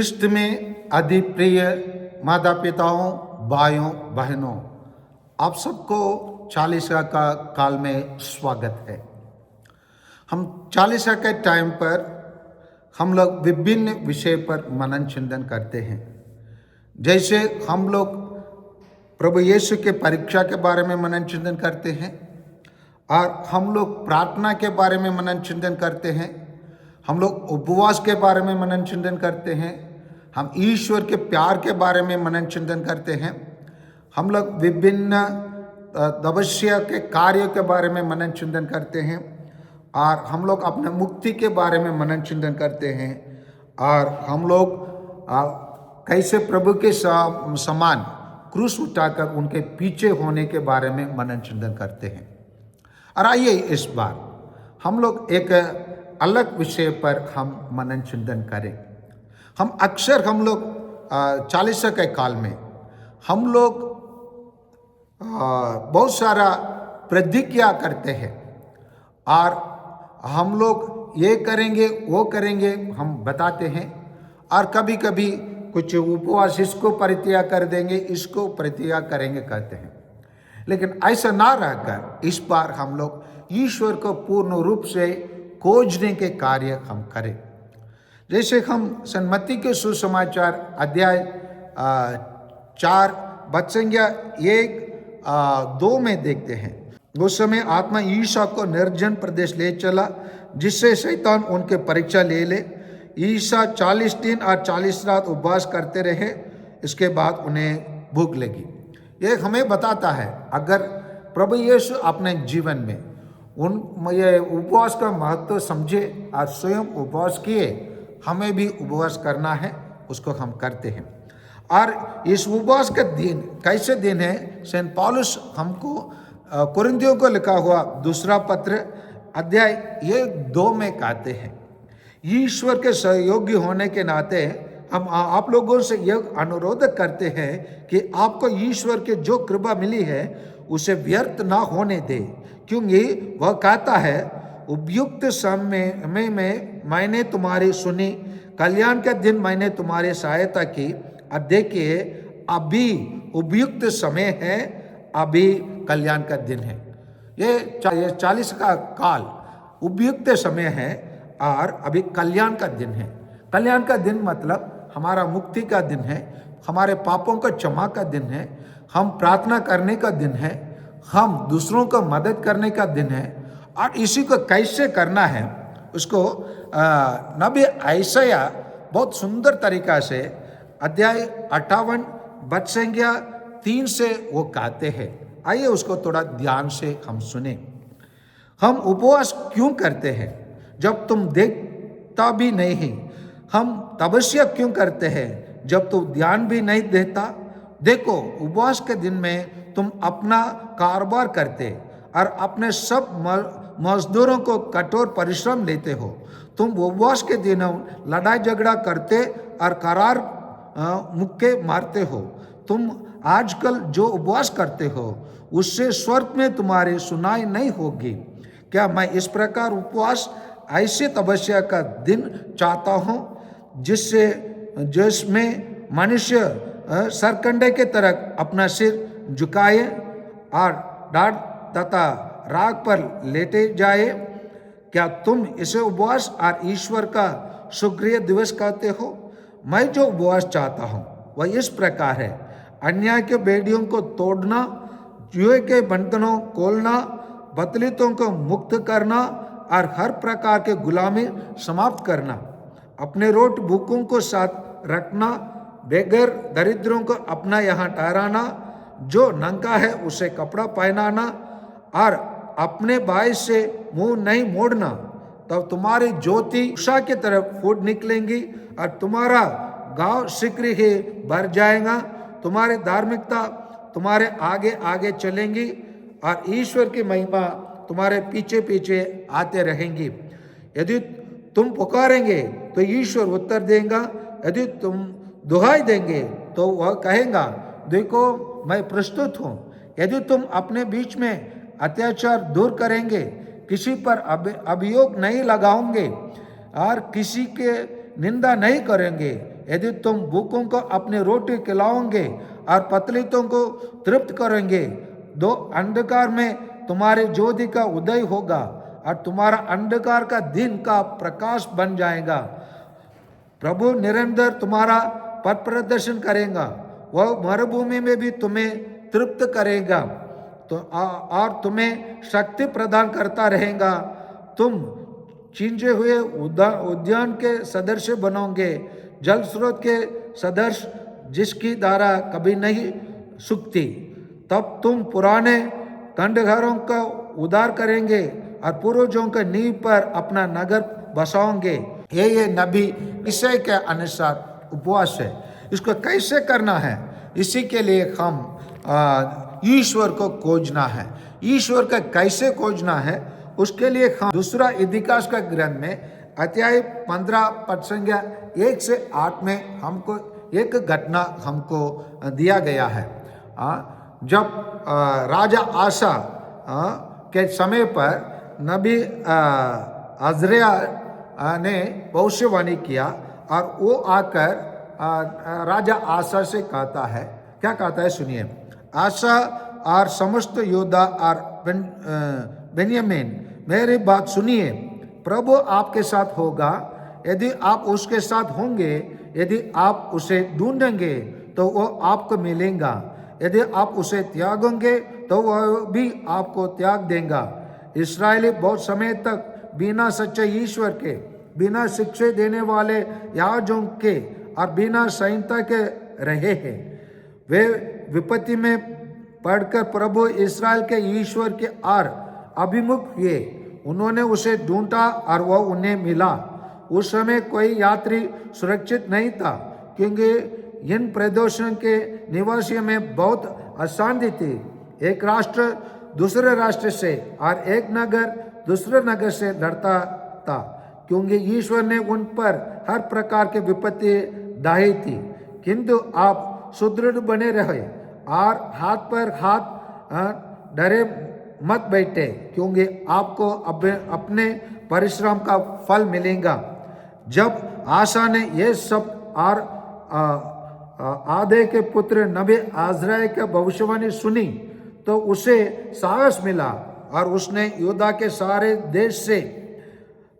कृष्ण में अति प्रिय माता पिताओं, भाइयों बहनों, आप सबको चालीसा का काल में स्वागत है। हम चालीसा के टाइम पर हम लोग विभिन्न विषय पर मनन चिंतन करते हैं। जैसे हम लोग प्रभु यीशु के परीक्षा के बारे में मनन चिंतन करते हैं, और हम लोग प्रार्थना के बारे में मनन चिंतन करते हैं, हम लोग उपवास के बारे में मनन चिंतन करते हैं, हम ईश्वर के प्यार के बारे में मनन चिंतन करते हैं, हम लोग विभिन्न तपस्या के कार्यों के बारे में मनन चिंतन करते हैं, और हम लोग अपने मुक्ति के बारे में मनन चिंतन करते हैं, और हम लोग कैसे प्रभु के समान क्रूस उठाकर उनके पीछे होने के बारे में मनन चिंतन करते हैं। और आइए इस बार हम लोग एक अलग विषय पर हम मनन चिंतन करें। हम लोग चालीसा के काल में हम लोग बहुत सारा प्रतिज्ञा करते हैं, और हम लोग ये करेंगे वो करेंगे हम बताते हैं, और कभी कभी कुछ उपवास इसको परित्याग कर देंगे, इसको परित्याग करेंगे कहते हैं। लेकिन ऐसा ना रहकर इस बार हम लोग ईश्वर को पूर्ण रूप से खोजने के कार्य हम करें। जैसे हम सन्मति के सुसमाचार अध्याय 4 संज्ञा 1-2 में देखते हैं। उस समय आत्मा ईसा को निर्जन प्रदेश ले चला, जिससे शैतान उनके परीक्षा ले। ईसा 40 दिन और 40 रात उपवास करते रहे। इसके बाद उन्हें भूख लगी। ये हमें बताता है, अगर प्रभु यीशु अपने जीवन में ये उपवास का महत्व समझे और स्वयं उपवास किए, हमें भी उपवास करना है, उसको हम करते हैं। और इस उपवास का दिन कैसे दिन है, सेंट पौलुस हमको कुरिन्थियों को लिखा हुआ दूसरा पत्र अध्याय 1-2 में कहते हैं। ईश्वर के सहयोगी होने के नाते हम आप लोगों से यह अनुरोध करते हैं कि आपको ईश्वर के जो कृपा मिली है उसे व्यर्थ ना होने दे, क्योंकि वह कहता है, उपयुक्त समय में मैंने तुम्हारी सुनी, कल्याण के दिन मैंने तुम्हारी सहायता की। अब देखिए, अभी उपयुक्त समय है, अभी कल्याण का दिन है। ये 40 का काल उपयुक्त समय है, और अभी कल्याण का दिन है। कल्याण का दिन मतलब हमारा मुक्ति का दिन है, हमारे पापों का क्षमा का दिन है, हम प्रार्थना करने का दिन है, हम दूसरों को मदद करने का दिन है। और इसी को कैसे करना है, उसको नबी यशायाह बहुत सुंदर तरीका से अध्याय 58 संज्ञा 3 से वो कहते हैं। आइए उसको थोड़ा ध्यान से हम सुने। हम उपवास क्यों करते हैं जब तुम देखता भी नहीं? हम तपस्या क्यों करते हैं जब तुम ध्यान भी नहीं देता? देखो, उपवास के दिन में तुम अपना कारोबार करते और अपने सब मजदूरों को कठोर परिश्रम लेते हो। तुम उपवास के दिनों लड़ाई झगड़ा करते और करार मुक्के मारते हो। तुम आजकल जो उपवास करते हो उससे स्वर्ग में तुम्हारी सुनाई नहीं होगी। क्या मैं इस प्रकार उपवास ऐसे तपस्या का दिन चाहता हूँ जिसमें मनुष्य सरकंडे के तरह अपना सिर झुकाए और डांट तथा राग पर लेटे जाए? क्या तुम इसे उपवास और ईश्वर का शुक्रिया दिवस कहते हो? मैं जो उपवास चाहता हूँ वह इस प्रकार है, अन्याय के बेड़ियों को तोड़ना, जुए के बंधनों खोलना, बतलितों को मुक्त करना और हर प्रकार के गुलामी समाप्त करना, अपने रोट भूखों को साथ रखना, बेघर दरिद्रों को अपना यहाँ ठहराना, जो नंगा है उसे कपड़ा पहनाना, और अपने भाई से मुंह नहीं मोड़ना। तब तुम्हारी ज्योति उषा की तरफ फूट निकलेंगी और तुम्हारा गांव शीघ्र ही भर जाएगा। तुम्हारी धार्मिकता तुम्हारे आगे आगे चलेंगी और ईश्वर की महिमा तुम्हारे पीछे पीछे आते रहेंगी। यदि तुम पुकारेंगे तो ईश्वर उत्तर देगा, यदि तुम दुहाई देंगे तो वह कहेगा, देखो मैं प्रस्तुत हूँ। यदि तुम अपने बीच में अत्याचार दूर करेंगे, किसी पर अभियोग नहीं लगाओगे और किसी के निंदा नहीं करेंगे, यदि तुम भूखों को अपनी रोटी खिलाओगे और पतलितों को तृप्त करेंगे, दो अंधकार में तुम्हारी ज्योति का उदय होगा और तुम्हारा अंधकार का दिन का प्रकाश बन जाएगा। प्रभु निरंतर तुम्हारा पथ प्रदर्शन करेगा, वह मरुभूमि में भी तुम्हें तृप्त करेगा तो और तुम्हें शक्ति प्रदान करता रहेगा। तुम चींजे हुए उद्यान के सदृश बनोगे, जल स्रोत के सदृश जिसकी धारा कभी नहीं सूखती। तब तुम पुराने खंडहरों का उद्धार करेंगे और पूर्वजों के नींव पर अपना नगर बसाओगे। ये नबी विषय के अनुसार उपवास है। इसको कैसे करना है, इसी के लिए हम ईश्वर को खोजना है। ईश्वर का कैसे खोजना है, उसके लिए हम दूसरा इतिहास का ग्रंथ में अध्याय 15 पद संख्या 1 से 8 में हमको एक घटना हमको दिया गया है। जब राजा आसा के समय पर नबी अज़रिया ने भविष्यवाणी किया और वो आकर राजा आसा से कहता है, क्या कहता है सुनिए। आसा और समस्त योद्धा और बेन्यामीन, मेरी बात सुनिए। प्रभु आपके साथ होगा यदि आप उसके साथ होंगे। यदि आप उसे ढूंढेंगे तो वो आपको मिलेगा, यदि आप उसे त्यागोगे तो वह भी आपको त्याग देगा। इस्राएली बहुत समय तक बिना सच्चे ईश्वर के, बिना शिक्षा देने वाले याजकों के और बिना संहिता के रहे हैं। वे विपत्ति में पढ़कर प्रभु इस्राएल के ईश्वर के आर अभिमुख हुए। उन्होंने उसे ढूंढा और वह उन्हें मिला। उस समय कोई यात्री सुरक्षित नहीं था, क्योंकि इन प्रदेशों के निवासियों में बहुत अशांति थी। एक राष्ट्र दूसरे राष्ट्र से और एक नगर दूसरे नगर से लड़ता था, क्योंकि ईश्वर ने उन पर हर प्रकार की विपत्ति डाही थी। किंतु आप सुदृढ़ बने रहे और हाथ पर हाथ डरे मत बैठे, क्योंकि आपको अपने परिश्रम का फल मिलेगा। जब आशा ने यह सब और आधे के पुत्र नबी अज़रिया की भविष्यवाणी सुनी तो उसे साहस मिला और उसने यहूदा के सारे देश से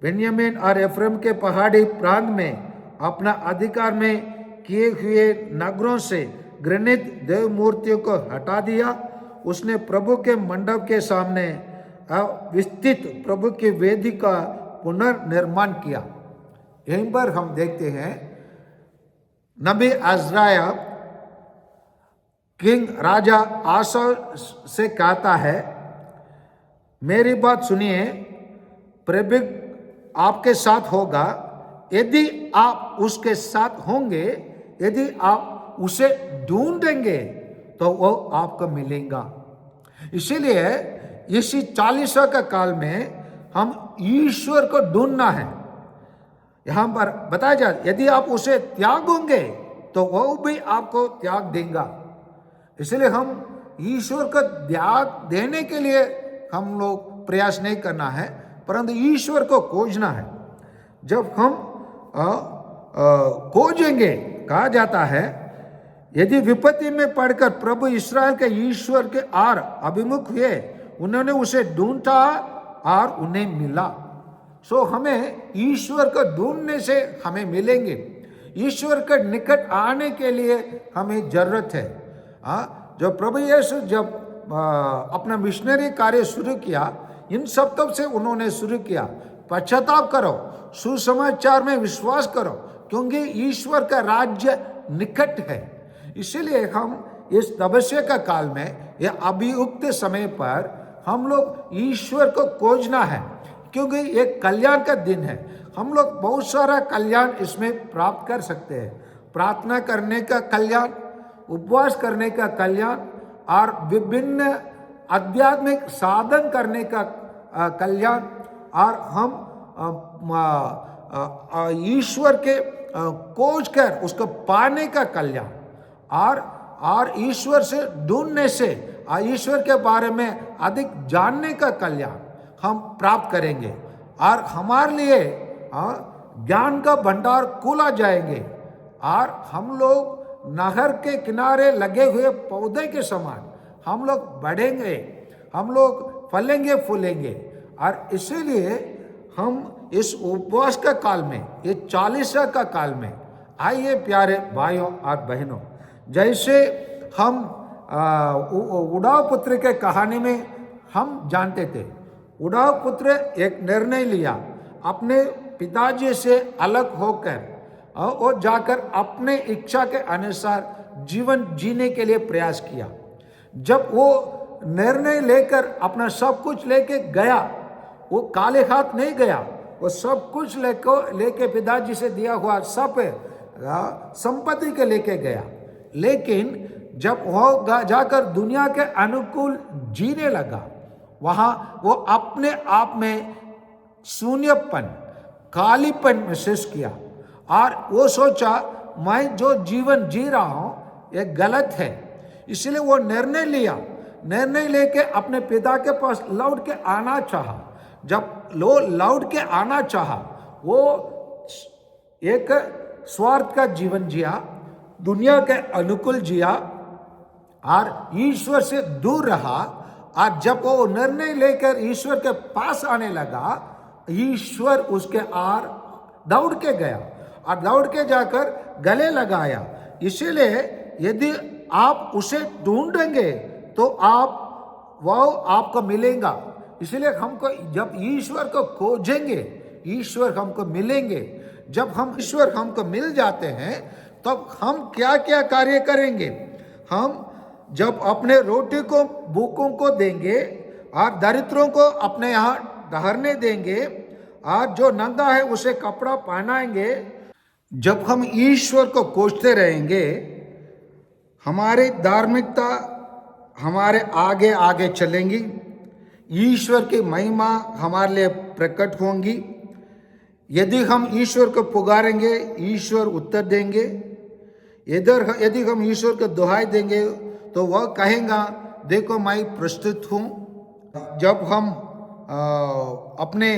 बेन्यामीन और एफ्रेम के पहाड़ी प्रांत में अपना अधिकार में किए हुए नगरों से घृणित देव मूर्तियों को हटा दिया। उसने प्रभु के मंडप के सामने विस्तृत प्रभु की वेदी का पुनर्निर्माण किया। यहीं पर हम देखते हैं नबी अज़रिया किंग राजा आसा से कहता है, मेरी बात सुनिए, प्रभु आपके साथ होगा यदि आप उसके साथ होंगे। यदि आप उसे ढूंढेंगे तो वो आपको मिलेगा। इसीलिए इसी 40 का काल में हम ईश्वर को ढूंढना है। यहां पर बताया जाए, यदि आप उसे त्यागोगे तो वो भी आपको त्याग देगा। इसलिए हम ईश्वर को त्याग देने के लिए हम लोग प्रयास नहीं करना है, परंतु ईश्वर को खोजना है। जब हम खोजेंगे, कहा जाता है, यदि विपत्ति में पड़कर प्रभु इस्राएल के ईश्वर के आर अभिमुख हुए, उन्होंने उसे ढूंढा और उन्हें मिला। सो हमें ईश्वर को ढूंढने से हमें मिलेंगे। ईश्वर के निकट आने के लिए हमें जरूरत है। जब प्रभु यीशु जब अपना मिशनरी कार्य शुरू किया, इन शब्दों से उन्होंने शुरू किया, पश्चाताप करो, सुसमाचार में विश्वास करो, क्योंकि ईश्वर का राज्य निकट है। इसीलिए हम इस तपस्या का काल में या अभियुक्त समय पर हम लोग ईश्वर को खोजना है, क्योंकि ये कल्याण का दिन है। हम लोग बहुत सारा कल्याण इसमें प्राप्त कर सकते हैं। प्रार्थना करने का कल्याण, उपवास करने का कल्याण और विभिन्न आध्यात्मिक साधन करने का कल्याण, और हम ईश्वर के खोज कर उसको पाने का कल्याण, और ईश्वर से ढूंढने से ईश्वर के बारे में अधिक जानने का कल्याण हम प्राप्त करेंगे, और हमारे लिए ज्ञान का भंडार खोला जाएंगे। और हम लोग नहर के किनारे लगे हुए पौधे के समान हम लोग बढ़ेंगे, हम लोग फलेंगे फूलेंगे। और इसीलिए हम इस उपवास का काल में, ये 40 का काल में, आइए प्यारे भाइयों और बहनों, जैसे हम उड़ाव पुत्र के कहानी में हम जानते थे, उड़ाव पुत्र एक निर्णय लिया अपने पिताजी से अलग होकर और जाकर अपने इच्छा के अनुसार जीवन जीने के लिए प्रयास किया। जब वो निर्णय लेकर अपना सब कुछ लेके गया, वो काले हाथ नहीं गया, वो सब कुछ लेके पिताजी से दिया हुआ सब संपत्ति के लेके गया। लेकिन जब वो जाकर दुनिया के अनुकूल जीने लगा, वहां वो अपने आप में शून्यपन, खालीपन महसूस किया और वो सोचा मैं जो जीवन जी रहा हूं ये गलत है। इसलिए वो निर्णय लिया, निर्णय लेके अपने पिता के पास लौट के आना चाहा। जब लो लौट के आना चाहा, वो एक स्वार्थ का जीवन जिया, दुनिया के अनुकूल जिया और ईश्वर से दूर रहा। और जब वो निर्णय लेकर ईश्वर के पास आने लगा, ईश्वर उसके आर दौड़ के गया और दौड़ के जाकर गले लगाया। इसीलिए यदि आप उसे ढूंढेंगे तो वो आपको मिलेगा। इसलिए हमको जब ईश्वर को खोजेंगे, ईश्वर हमको मिलेंगे। जब हम ईश्वर हमको मिल जाते हैं तब हम क्या क्या कार्य करेंगे। हम जब अपने रोटी को भूखों को देंगे और दरिद्रों को अपने यहाँ ठहरने देंगे और जो नंगा है उसे कपड़ा पहनाएंगे। जब हम ईश्वर को खोजते रहेंगे, हमारी धार्मिकता हमारे आगे आगे चलेंगी, ईश्वर की महिमा हमारे लिए प्रकट होंगी। यदि हम ईश्वर को पुकारेंगे, ईश्वर उत्तर देंगे। यदि हम ईश्वर को दुहाई देंगे तो वह कहेगा देखो मैं प्रस्तुत हूँ। जब हम अपने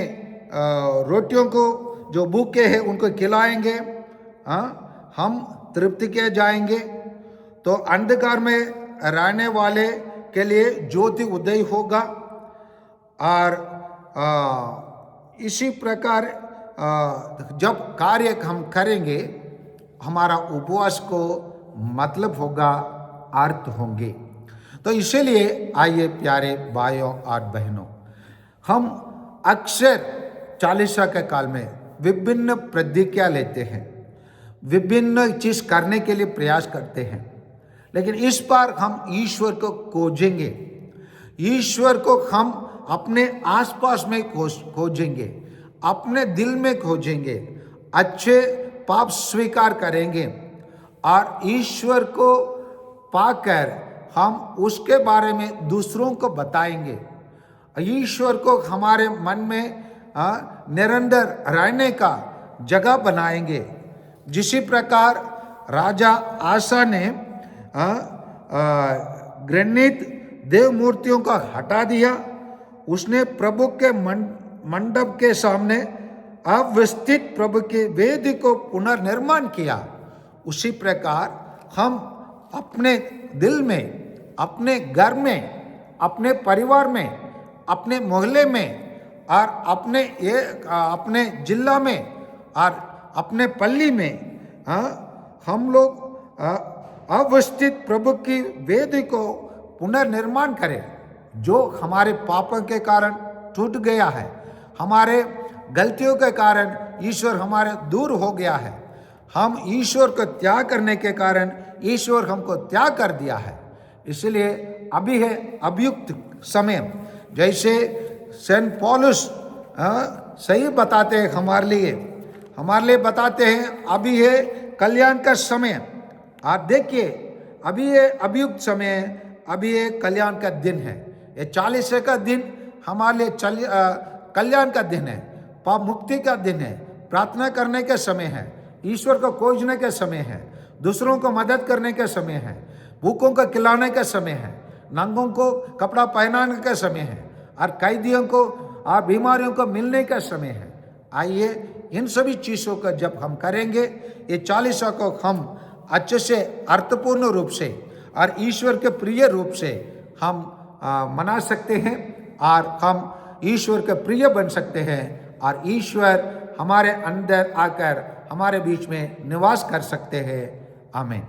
रोटियों को जो भूखे हैं उनको खिलाएंगे, हम तृप्ति के जाएंगे। तो अंधकार में रहने वाले के लिए ज्योति उदय होगा। और इसी प्रकार जब कार्य हम करेंगे, हमारा उपवास को मतलब होगा, अर्थ होंगे। तो इसीलिए आइए प्यारे भाइयों और बहनों, हम अक्सर 40 के काल में विभिन्न प्रतिज्ञा लेते हैं, विभिन्न चीज करने के लिए प्रयास करते हैं। लेकिन इस बार हम ईश्वर को खोजेंगे, ईश्वर को हम अपने आसपास में खोजेंगे, अपने दिल में खोजेंगे, अच्छे पाप स्वीकार करेंगे और ईश्वर को पाकर हम उसके बारे में दूसरों को बताएंगे। ईश्वर को हमारे मन में निरंतर रहने का जगह बनाएंगे। जिसी प्रकार राजा आसा ने घृणित देव मूर्तियों का हटा दिया, उसने प्रभु के मंडप के सामने अवस्थित प्रभु के वेदी को पुनर्निर्माण किया। उसी प्रकार हम अपने दिल में, अपने घर में, अपने परिवार में, अपने मोहल्ले में और अपने जिला में और अपने पल्ली में हम लोग अवस्थित प्रभु की वेदी को पुनर्निर्माण करें। जो हमारे पापों के कारण टूट गया है, हमारे गलतियों के कारण ईश्वर हमारे दूर हो गया है, हम ईश्वर को त्याग करने के कारण ईश्वर हमको त्याग कर दिया है। इसलिए अभी है अभियुक्त समय। जैसे सेंट पौलुस सही बताते हैं हमारे लिए बताते हैं अभी है कल्याण का समय। आप देखिए अभी ये अभियुक्त समय है, अभी ये कल्याण का दिन है। ये 40 का दिन हमारे लिए कल्याण का दिन है, पाप मुक्ति का दिन है, प्रार्थना करने का समय है, ईश्वर को खोजने का समय है, दूसरों को मदद करने का समय है, भूखों को खिलाने का समय है, नंगों को कपड़ा पहनाने का समय है और कैदियों को और बीमारियों को मिलने का समय है। आइए इन सभी चीज़ों का जब हम करेंगे, ये चालीसा को हम अच्छे से अर्थपूर्ण रूप से और ईश्वर के प्रिय रूप से हम मना सकते हैं और हम ईश्वर के प्रिय बन सकते हैं और ईश्वर हमारे अंदर आकर हमारे बीच में निवास कर सकते हैं। आमीन।